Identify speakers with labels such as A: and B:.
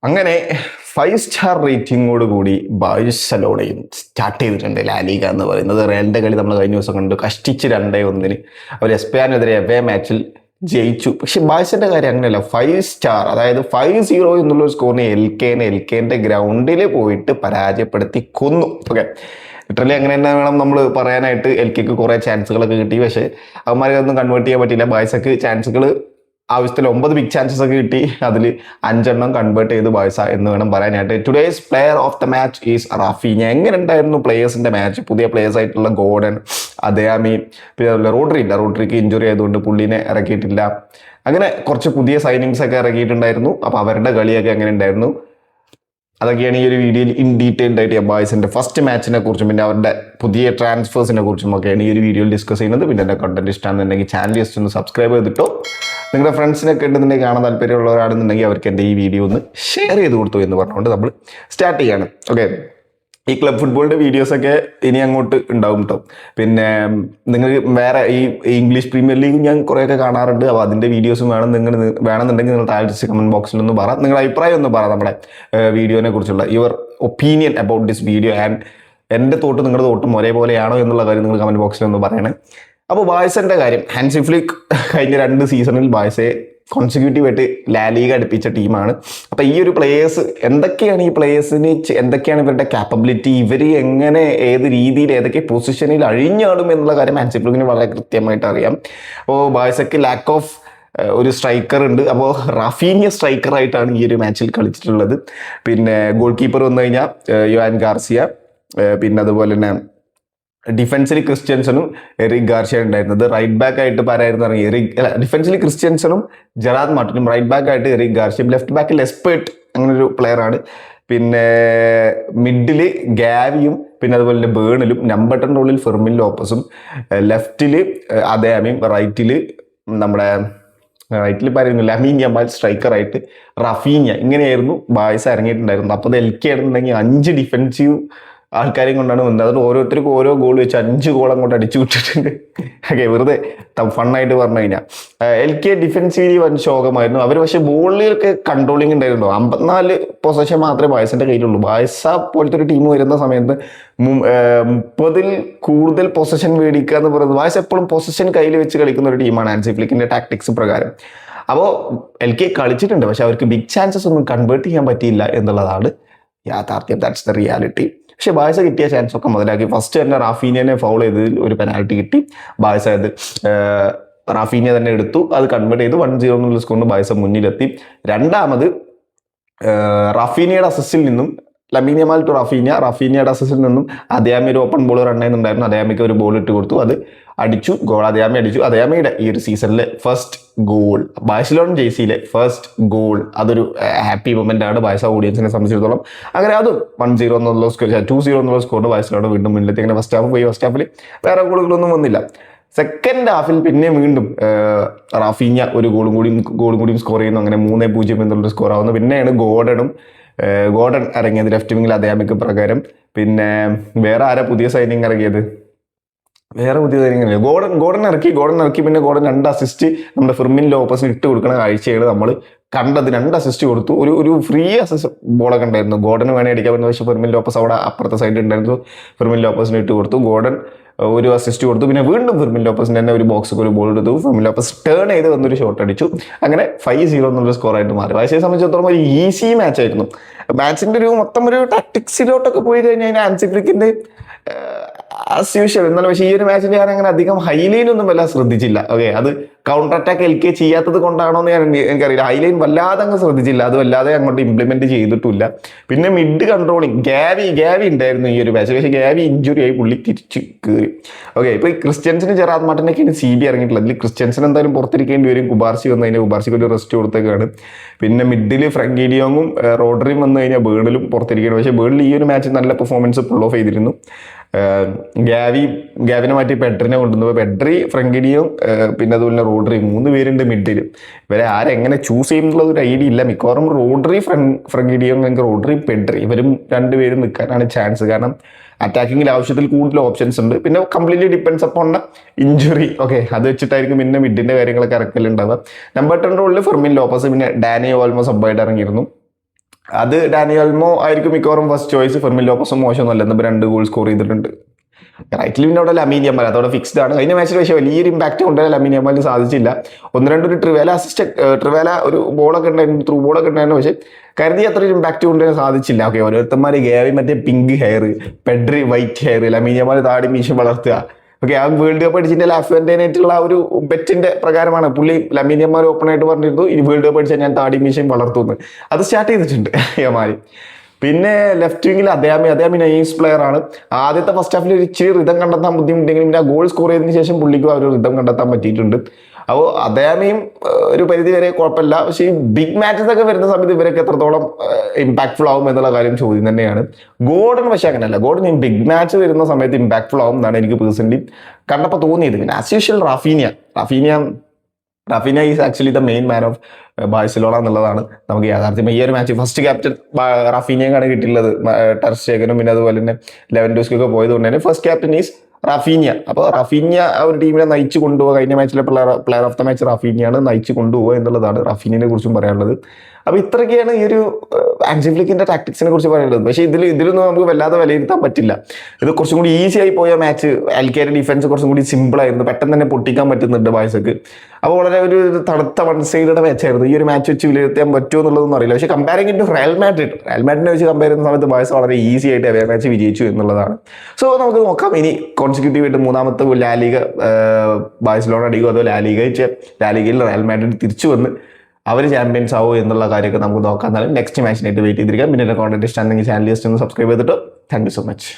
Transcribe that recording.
A: അങ്ങനെ 5 സ്റ്റാർ റേറ്റിംഗോട് കൂടി ബാഴ്സലോണയും സ്റ്റാർട്ട് ചെയ്തിട്ടുണ്ട് ലാലിഗ എന്ന് പറയുന്നത്. റയലിന്റെ കളി നമ്മൾ കഴിഞ്ഞ ദിവസം കണ്ടു. കഷ്ടിച്ച് 2-1 അവർ എസ്പാനെതിരെ അവേ മാച്ചിൽ ജയിച്ചു. പക്ഷെ ബാഴ്സന്റെ കാര്യം അങ്ങനെയല്ല. 5 സ്റ്റാർ, അതായത് 5-0 എന്നുള്ള സ്കോറിന് എൽകെന്റെ ഗ്രൗണ്ടിൽ പോയിട്ട് പരാജയപ്പെടുത്തി കൊന്നു. ഓക്കെ, ലിറ്ററലി അങ്ങനെ തന്നെ വേണം നമ്മൾ പറയാനായിട്ട്. എൽകെക്ക് കുറെ ചാൻസുകളൊക്കെ കിട്ടി, പക്ഷെ അവന്മാരൊന്നും കൺവേർട്ട് ചെയ്യാൻ പറ്റില്ല. ബാഴ്സക്ക് ചാൻസുകൾ ആവശ്യത്തിൽ 9 ബിഗ് ചാൻസസ് ഒക്കെ കിട്ടി, അതിൽ 5 കൺവേർട്ട് ചെയ്ത് ബാഴ്സ എന്ന് വേണം പറയാനായിട്ട്. Today's player of the match is Raphinha. എങ്ങനെ ഉണ്ടായിരുന്നു പ്ലേയേഴ്സിന്റെ മാച്ച്? പുതിയ പ്ലേയേഴ്സ് ആയിട്ടുള്ള ഗോർഡൻ, അദയാമി, പിന്നെ അതുപോലെ റോഡ്രിക്ക് ഇഞ്ചുറി ആയതുകൊണ്ട് പുള്ളിനെ ഇറക്കിയിട്ടില്ല. അങ്ങനെ കുറച്ച് പുതിയ സൈനിങ്സ് ഒക്കെ ഇറക്കിയിട്ടുണ്ടായിരുന്നു. അപ്പൊ അവരുടെ കളിയൊക്കെ എങ്ങനെ ഉണ്ടായിരുന്നു അതൊക്കെയാണ് ഈ ഒരു വീഡിയോയിൽ ഇൻ ഡീറ്റെയിൽഡ് ആയിട്ട് ബായ്സിന്റെ ഫസ്റ്റ് മാച്ചിനെ കുറിച്ചും പിന്നെ അവരുടെ പുതിയ ട്രാൻസ്ഫേഴ്സിനെ കുറിച്ചും ഒക്കെയാണ് ഈ ഒരു വീഡിയോയിൽ ഡിസ്കസ് ചെയ്യുന്നത്. പിന്നെ എൻ്റെ കണ്ടന്റ് ഇഷ്ടമാണെന്നുണ്ടെങ്കിൽ ചാനൽ ജസ്റ്റ് ഒന്ന് സബ്സ്ക്രൈബ് ചെയ്തിട്ടോ. നിങ്ങളുടെ ഫ്രണ്ട്സിനൊക്കെ ഉണ്ടെന്നുണ്ടെങ്കിൽ കാണാൻ താല്പര്യമുള്ളവരാണെന്നുണ്ടെങ്കിൽ അവർക്ക് എൻ്റെ ഈ വീഡിയോ ഒന്ന് ഷെയർ ചെയ്ത് കൊടുത്തു എന്ന് പറഞ്ഞുകൊണ്ട് നമ്മൾ സ്റ്റാർട്ട് ചെയ്യാണ്. ഓക്കെ, ഈ ക്ലബ് ഫുട്ബോളിന്റെ വീഡിയോസൊക്കെ ഇനി അങ്ങോട്ട് ഉണ്ടാവും കേട്ടോ. പിന്നെ നിങ്ങൾക്ക് വേറെ ഈ ഇംഗ്ലീഷ് പ്രീമിയർ ലീഗ് ഞാൻ കുറേയൊക്കെ കാണാറുണ്ട്. അപ്പോൾ അതിൻ്റെ വീഡിയോസും വേണമെന്നുണ്ടെങ്കിൽ നിങ്ങൾ താഴെ കമന്റ് ബോക്സിൽ ഒന്ന് പറ. നിങ്ങളുടെ അഭിപ്രായം ഒന്ന് പറ നമ്മുടെ വീഡിയോനെ കുറിച്ചുള്ള your opinion about this video. And എൻ്റെ തോട്ട് നിങ്ങളുടെ തോട്ടും ഒരേപോലെയാണോ എന്നുള്ള കാര്യം നിങ്ങൾ കമന്റ് ബോക്സിൽ ഒന്ന് പറയണേ. അപ്പോൾ ബാഴ്സന്റെ കാര്യം, ഹാൻസി ഫ്ലിക്ക് കഴിഞ്ഞ 2 സീസണിൽ ബാഴ്സയെ കോൺസിക്യൂട്ടീവ് ആയിട്ട് ലാലിഗ അടുപ്പിച്ച ടീമാണ്. അപ്പം ഈ ഒരു പ്ലേയേഴ്സ് എന്തൊക്കെയാണ്, ഈ പ്ലേയേഴ്സിന് എന്തൊക്കെയാണ് ഇവരുടെ കാപ്പബിലിറ്റി, ഇവർ എങ്ങനെ ഏത് രീതിയിൽ ഏതൊക്കെ പൊസിഷനിൽ അഴിഞ്ഞാടും എന്നുള്ള കാര്യം ഹാൻസി ഫ്ലിക്കിന് വളരെ കൃത്യമായിട്ട് അറിയാം. അപ്പോൾ ബാഴ്സയ്ക്ക് ലാക്ക് ഓഫ് ഒരു സ്ട്രൈക്കർ ഉണ്ട്. അപ്പോൾ റാഫീനിയ സ്ട്രൈക്കറായിട്ടാണ് ഈ ഒരു മാച്ചിൽ കളിച്ചിട്ടുള്ളത്. പിന്നെ ഗോൾ കീപ്പർ വന്നു കഴിഞ്ഞാൽ യോഹാൻ ഗാർസിയ, പിന്നെ അതുപോലെ തന്നെ ഡിഫൻസിൽ ക്രിസ്ത്യൻസനും എറിക് ഗാർഷ്യ ഉണ്ടായിരുന്നത്. റൈറ്റ് ബാക്ക് ആയിട്ട് പറയായിരുന്നു ഡിഫൻസിൽ ക്രിസ്ത്യൻസനും ജെറാദ് മാർട്ടിനും, റൈറ്റ് ബാക്ക് ആയിട്ട് എറിക് ഗാർഷ്യയും, ലെഫ്റ്റ് ബാക്കിൽ എസ്പേർട്ട് അങ്ങനെ ഒരു പ്ലെയറാണ്. പിന്നെ മിഡില് ഗാവിയും പിന്നെ അതുപോലെ തന്നെ ബേണിലും, നമ്പർ 10 റോളിൽ ഫെർമിൻ ലോപ്പസും, ലെഫ്റ്റില് അദയാമിയും, റൈറ്റിൽ പറയുന്നു ലമീൻ യമാൽ സ്ട്രൈക്കറായിട്ട് റാഫീഞ്ഞ. ഇങ്ങനെയായിരുന്നു ബാഴ്സ ഇറങ്ങിയിട്ടുണ്ടായിരുന്നു. അപ്പോൾ അത് ആണെന്നുണ്ടെങ്കിൽ 5 ഡിഫൻസീവ് ആൾക്കാരെയും കൊണ്ടാണ് വന്നത്. അതുകൊണ്ട് ഓരോരുത്തർക്കും ഓരോ ഗോൾ വെച്ച് 5 ഗോൾ അങ്ങോട്ട് അടിച്ചു വിട്ടിട്ടുണ്ട്. ഓക്കെ, വെറുതെ ഫണ്ണായിട്ട് പറഞ്ഞു കഴിഞ്ഞാൽ എൽകെ ഡിഫൻസീവ്ലി വൻ ശോകമായിരുന്നു അവർ. പക്ഷെ ബോളിലൊക്കെ കൺട്രോളിങ് ഉണ്ടായിരുന്നു. 54 പൊസഷൻ മാത്രമേ ബാഴ്സന്റെ കയ്യിലുള്ളൂ. ബാഴ്സ പോലത്തെ ഒരു ടീം വരുന്ന സമയത്ത് 30-ൽ കൂടുതൽ പൊസഷൻ മേടിക്കുക എന്ന് പറയുന്നത്, ബാഴ്സ എപ്പോഴും പൊസഷൻ കയ്യിൽ വെച്ച് കളിക്കുന്ന ഒരു ടീമാണ് ഹാൻസി ഫ്ലിക്കിന്റെ ടാക്ടിക്സ് പ്രകാരം. അപ്പോൾ എൽകെ കളിച്ചിട്ടുണ്ട്, പക്ഷെ അവർക്ക് ബിഗ് ചാൻസസ് ഒന്നും കൺവേർട്ട് ചെയ്യാൻ പറ്റിയില്ല എന്നുള്ളതാണ് യാഥാർത്ഥ്യം. That's the reality. പക്ഷെ ബാഴ്സ കിട്ടിയ ചാൻസ് ഒക്കെ മുതലാക്കി. ഫസ്റ്റ് തന്നെ റാഫീനിയനെ ഫൗൾ ചെയ്തതിൽ ഒരു പെനാൽറ്റി കിട്ടി. ബാഴ്സ അത് റാഫീനിയ തന്നെ എടുത്തു, അത് കൺവേർട്ട് ചെയ്ത് 1-0 എന്നുള്ള സ്കോറിന് ബാഴ്സ മുന്നിലെത്തി. രണ്ടാമത് റാഫീനിയയുടെ അസിസ്റ്റിൽ നിന്നും ലമീൻ യമാൽ ടു റാഫീനിയയുടെ അസിസ്റ്റിൽ നിന്നും അദയാമി ഒരു ഓപ്പൺ ബോൾ റൺ ചെയ്യുന്നുണ്ടായിരുന്നു. അദയാമിക്ക് ഒരു ബോൾ ഇട്ട് കൊടുത്തു, അത് അടിച്ചു. ഗോൾ അദയാമി അടിച്ചു. അദയാമിയുടെ ഈ ഒരു സീസണിലെ ഫസ്റ്റ് ഗോൾ, ബാഴ്സലോൺ ജേഴ്സിയിലെ ഫസ്റ്റ് ഗോൾ, അതൊരു ഹാപ്പി മൊമെന്റ് ആണ് ബാഴ്സ ഓഡിയൻസിനെ സംബന്ധിച്ചിടത്തോളം. അങ്ങനെ അതും 1-0 എന്നുള്ള സ്കോർ, 2-0 എന്നുള്ള സ്കോറിന് ബാഴ്സലോൺ വീണ്ടും മുന്നിലെത്തി. അങ്ങനെ ഫസ്റ്റ് ഹാഫ് പോയി. ഫസ്റ്റ് ഹാഫിൽ വേറെ ഗോളുകളൊന്നും വന്നില്ല. സെക്കൻഡ് ഹാഫിൽ പിന്നെ വീണ്ടും റാഫീഞ്ഞ ഒരു ഗോളും കൂടിയും സ്കോർ ചെയ്യുന്നു. അങ്ങനെ 3-0 എന്നുള്ളൊരു സ്കോർ ആവുന്നു. പിന്നെയാണ് ഗോർഡൻ ഇറങ്ങിയത് ലെഫ്റ്റ് വിങ്ങിൽ അദയാമിക്ക് പ്രകാരം. പിന്നെ വേറെ ആരാ പുതിയ സൈനിങ് ഇറങ്ങിയത്? ഗോർഡൻ ഇറക്കി. പിന്നെ ഗോർഡൻ 2 അസിസ്റ്റ് നമ്മുടെ ഫെർമിൻ ലോപ്പസിന് ഇട്ട് കൊടുക്കുന്ന കാഴ്ചയാണ് നമ്മൾ കണ്ടത്. 2 അസിസ്റ്റ് കൊടുത്തു. ഒരു ഫ്രീ അസിസ്റ്റ് ബോളൊക്കെ ഉണ്ടായിരുന്നു. ഗോർഡന് വേണേ അടിക്കാൻ പറ്റുന്ന, പക്ഷേ ഫെർമിൻ ലോപ്പസ് അവിടെ അപ്പുറത്തെ സൈഡിൽ ഉണ്ടായിരുന്നു. ഫെർമിൻ ലോപ്പസിന് ഇട്ട് കൊടുത്തു. ഗോർഡൻ ഒരു അസിസ്റ്റ് കൊടുത്തു. പിന്നെ വീണ്ടും ഫെർമിൻ ലോപ്പസിന് തന്നെ ഒരു ബോക്സിൽ ഒരു ബോൾ എടുത്തു. ഫെർമിൻ ലോപ്പസ് ടേൺ ചെയ്ത് വന്നൊരു ഷോട്ട് അടിച്ചു. അങ്ങനെ 5-0 എന്നുള്ള സ്കോറായിട്ട് മാറി. ബാഴ്സയെ സംബന്ധിച്ചിടത്തോളം ഒരു ഈസി മാച്ച് ആയിരുന്നു. മാച്ചിന്റെ മൊത്തം ഒരു ടാക്ടിക്സിലോട്ടൊക്കെ പോയി കഴിഞ്ഞാൽ ഹാൻസി ഫ്ലിക്കിന്റെ ആസ് യൂഷ്വൽ എന്നാലും. പക്ഷേ ഈ ഒരു മാച്ചിൽ ഞാൻ അങ്ങനെ അധികം ഹൈലൈൻ ഒന്നും വല്ല ശ്രദ്ധിച്ചില്ല. ഓക്കെ, അത് കൗണ്ടർ അറ്റാക്ക് എൽകെ ചെയ്യാത്തത് കൊണ്ടാണോ എന്ന് എനിക്കറിയില്ല. ഹൈലൈൻ വല്ലാതെ അങ്ങ് ശ്രദ്ധിച്ചില്ല, അത് വല്ലാതെ അങ്ങോട്ട് ഇംപ്ലിമെന്റ് ചെയ്തിട്ടില്ല. പിന്നെ മിഡ് കൺട്രോളിങ് ഗാവി ഉണ്ടായിരുന്നു ഈ ഒരു മാച്ച്. പക്ഷേ ഗാവി ഇഞ്ചുറി ആയി, പുള്ളി തിരിച്ചു കയറി. ഓക്കെ, ഇപ്പൊ ഈ ക്രിസ്ത്യൻസിന് ജെറാദ് മാർട്ടിനൊക്കെയാണ് CB ഇറങ്ങിയിട്ടുള്ളത്. അതിൽ ക്രിസ്ത്യൻസിന് എന്തായാലും പുറത്തിരിക്കേണ്ടി വരും. കുബാർസി വന്നു കഴിഞ്ഞാൽ കുബാർസിക്ക് ഒരു റെസ്റ്റ് കൊടുത്തേക്കാണ്. പിന്നെ മിഡിൽ ഫ്രാങ്കി ഡിയോങ്ങും റോഡ്രിയും വന്നു കഴിഞ്ഞാൽ ബേണിലും പുറത്തിരിക്കുകയാണ്. പക്ഷേ ബേണിൽ ഈ ഒരു മാച്ച് നല്ല പെർഫോമൻസ് പുൾ ഓഫ് ചെയ്തിരുന്നു. ഗാവിനെ മാറ്റി പെഡ്രിനെ കൊണ്ടുവന്നു. പെഡ്രി, ഫ്രങ്കിഡിയും പിന്നെ അതുപോലെ റോഡ്രി 3 പേരുണ്ട് മിഡിൽ. ഇവരെ ആരെങ്ങനെ ചൂസ് ചെയ്യുന്നുള്ള ഒരു ഐഡിയ ഇല്ല. മിക്കവാറും റോഡ്രി, ഫ്രങ്കിഡിയും, റോഡ്രി, പെഡ്രി ഇവരും 2 പേരും നിൽക്കാനാണ് ചാൻസ്. കാരണം അറ്റാക്കിങ്ങിൽ ആവശ്യത്തിൽ കൂടുതൽ ഓപ്ഷൻസ് ഉണ്ട്. പിന്നെ completely depends upon injury. Okay, അത് വെച്ചിട്ടായിരിക്കും പിന്നെ മിഡിന്റെ കാര്യങ്ങളൊക്കെ ഇറക്കലുണ്ടാവുക. നമ്പർ 10 റോളിൽ ഫെർമിൻ ലോപ്പസ്, പിന്നെ ഡാനി ഓൾമോ സബ്ബായിട്ട് ഇറങ്ങിയിരുന്നു. അത് ഡാനി ഓൾമോ ആയിരിക്കും മിക്കവാറും ഫസ്റ്റ് ചോയ്സ്. ഫെർമിൻ ലോപ്പസും മോശമൊന്നുമല്ല, എന്നിപ്പോൾ 2 ഗോൾ സ്കോർ ചെയ്തിട്ടുണ്ട്. റൈറ്റിൽ പിന്നെ അവിടെ ലമീൻ യമാൽ അതോടെ ഫിക്സ്ഡ് ആണ്. കഴിഞ്ഞ മാച്ചിൽ പക്ഷേ വലിയൊരു ഇമ്പാക്ട് കൊണ്ടുവരാൻ ലമീൻ യമാലിന് സാധിച്ചില്ല. 1-2 ഒരു ട്രിവേല ഒരു ബോളൊക്കെ ഉണ്ടായിരുന്നു, ത്രൂ ബോളൊക്കെ ഉണ്ടായിരുന്നു, പക്ഷേ കരുതി അത്ര ഒരു ഇമ്പാക്ട് കൊണ്ടുവരാൻ സാധിച്ചില്ല. ഓക്കെ, ഓരോരുത്തന്മാർ ഗാവി മറ്റേ pink hair, Pedri white hair, Lamine Yamal താടി മീശ വളർത്തുക. ഓക്കെ, ആ വേൾഡ് കപ്പ് അടിച്ചിട്ട് ലാഫ്റ്റേനായിട്ടുള്ള ഒരു ബെറ്റിന്റെ പ്രകാരമാണ് പുള്ളി ലമീൻ യമാൽ ഓപ്പൺ ആയിട്ട് പറഞ്ഞിരുന്നു ഈ വേൾഡ് കപ്പ് അടിച്ചാൽ ഞാൻ താടി മീശയും വളർത്തുന്നു. അത് സ്റ്റാർട്ട് ചെയ്തിട്ടുണ്ട് യമാൽ. പിന്നെ ലെഫ്റ്റ് വിങ്ങിൽ അദ്ദേഹം നൈസ് പ്ലെയർ ആണ്. ആദ്യത്തെ ഫസ്റ്റ് ഹാഫിൽ ഒരു ഇച്ചിരി റിതം കണ്ടെത്താൻ ബുദ്ധിമുട്ടെങ്കിലും പിന്നെ ആ ഗോൾ സ്കോർ ചെയ്തതിന് ശേഷം പുള്ളിക്കും ആ ഒരു റിതം കണ്ടെത്താൻ പറ്റിയിട്ടുണ്ട്. അപ്പോൾ അദ്ദേഹമേയും ഒരു പരിധി വരെ കുഴപ്പമില്ല. പക്ഷേ ഈ ബിഗ് മാച്ചസ് ഒക്കെ വരുന്ന സമയത്ത് ഇവരൊക്കെ എത്രത്തോളം ഇമ്പാക്ട്ഫുൾ ആവും എന്നുള്ള കാര്യം ചോദ്യം തന്നെയാണ്. ഗോർഡൻ പക്ഷേ അങ്ങനെയല്ല. ഗോർഡൻ ഈ ബിഗ് മാച്ച് വരുന്ന സമയത്ത് ഇമ്പാക്ട്ഫുൾ ആവും എന്നാണ് എനിക്ക് പേഴ്സണലി കണ്ടപ്പോൾ തോന്നിയത്. പിന്നെ as usual Raphinha is actually the main man of Barcelona എന്നുള്ളതാണ് നമുക്ക് യാഥാർത്ഥ്യം. ഈ ഒരു മാച്ച് ഫസ്റ്റ് ക്യാപ്റ്റൻ റാഫീനിയക്കാണ് കിട്ടിയിട്ടുള്ളത്. ടെർ സ്റ്റേഗനും പിന്നെ അതുപോലെ തന്നെ ലെവൻഡോസ്കൊക്കെ പോയത് കൊണ്ട് തന്നെ ഫസ്റ്റ് ക്യാപ്റ്റൻ ഈസ് റാഫീനിയ. അപ്പോൾ റാഫീനിയ ഒരു ടീമിനെ നയിച്ചു കൊണ്ടുപോകുക, കഴിഞ്ഞ മാച്ചിലെ പ്ലെയർ ഓഫ് ദ മാച്ച് റാഫീനിയാണ് നയിച്ചു കൊണ്ടുപോകുക എന്നുള്ളതാണ് റാഫീനിയെ കുറിച്ചും പറയാനുള്ളത്. അപ്പോൾ ഇത്രയൊക്കെയാണ് ഈ ഒരു ഹാൻസി ഫ്ലിക്കിന്റെ ടാക്ടിക്സിനെ കുറിച്ച് പറയുന്നത്. പക്ഷേ ഇതിലൊന്നും നമുക്ക് വല്ലാതെ വിലയിരുത്താൻ പറ്റില്ല. ഇത് കുറച്ചും കൂടി ഈസി ആയി പോയ മാച്ച്. എൽക്കെയുടെ ഡിഫൻസ് കുറച്ചും കൂടി സിമ്പിൾ ആയിരുന്നു, പെട്ടെന്ന് തന്നെ പൊട്ടിക്കാൻ പറ്റുന്നുണ്ട് ബായ്സക്ക്. അപ്പോൾ വളരെ ഒരു തണുത്ത വൺ സൈഡുടെ മാച്ചായിരുന്നു. ഈ ഒരു മാച്ച് വെച്ച് വിലയിരുത്താൻ പറ്റുമോ എന്നുള്ളതൊന്നും അറിയില്ല. പക്ഷേ കമ്പയറിംഗ് ടു റയൽ മാഡ്രിഡിനെ വെച്ച് കമ്പയർ ചെയ്യുന്ന സമയത്ത് ബായ്സ് വളരെ ഈസി ആയിട്ട് അവേ മാച്ച് വിജയിച്ചു എന്നുള്ളതാണ്. സോ നമുക്ക് നോക്കാം ഇനി കോൺസിക്യൂട്ടീവ് ആയിട്ട് മൂന്നാമത്തെ ലാലിഗ ബാഴ്സലോണ അടിക്കും, അതോ ലാലിഗയിൽ റയൽ മാഡ്രിഡ് തിരിച്ചു വന്ന് അവർ ചാമ്പ്യൻസ് ആവും എന്നുള്ള കാര്യമൊക്കെ നമുക്ക് നോക്കാം. എന്നാലും നെക്സ്റ്റ് മാച്ചിനായിട്ട് വെയിറ്റ് ചെയ്തിരിക്കാം. പിന്നെ കോൺടെന്റ് ഇഷ്ടമാണെങ്കിൽ ചാനൽ ജസ്റ്റ് ഒന്ന് സബ്സ്ക്രൈബ് ചെയ്തിട്ട് താങ്ക് യു സോ മച്ച്.